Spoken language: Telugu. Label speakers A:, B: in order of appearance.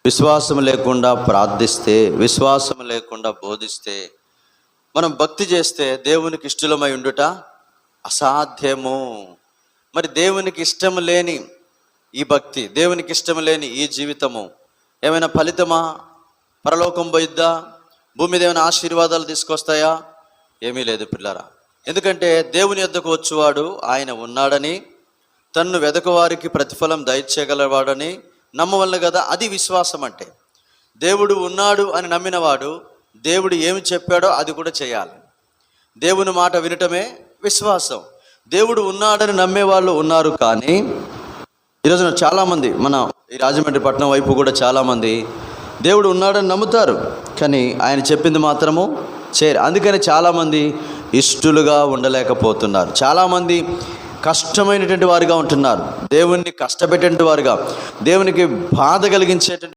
A: విశ్వాసం లేకుండా ప్రార్థిస్తే, విశ్వాసం లేకుండా బోధిస్తే, మనం భక్తి చేస్తే దేవునికి ఇష్టమై ఉండుట అసాధ్యము. మరి దేవునికి ఇష్టం లేని ఈ భక్తి, దేవునికి ఇష్టం లేని ఈ జీవితము ఏమైనా ఫలితమా? పరలోకం పోయిద్దా? భూమి మీద ఏమైనా ఆశీర్వాదాలు తీసుకొస్తాయా? ఏమీ లేదు పిల్లరా. ఎందుకంటే దేవుని యొద్దకు వచ్చేవాడు ఆయన ఉన్నాడని, తన్ను వెదకువారికి ప్రతిఫలం దయచేయగలవాడని నమ్మవల్ల కదా. అది విశ్వాసం అంటే. దేవుడు ఉన్నాడు అని నమ్మినవాడు దేవుడు ఏమి చెప్పాడో అది కూడా చేయాలి. దేవుని మాట వినటమే విశ్వాసం. దేవుడు ఉన్నాడని నమ్మే వాళ్ళు ఉన్నారు. కానీ ఈరోజున చాలామంది మన ఈ రాజమండ్రి పట్టణం వైపు కూడా చాలామంది దేవుడు ఉన్నాడని నమ్ముతారు, కానీ ఆయన చెప్పింది మాత్రము చేయరు. అందుకని చాలామంది ఇష్టలుగా ఉండలేకపోతున్నారు. చాలామంది కష్టమైనటువంటి వారిగా ఉంటున్నారు. దేవుణ్ణి కష్టపెట్టేటువంటి వారుగా, దేవునికి బాధ కలిగించేటువంటి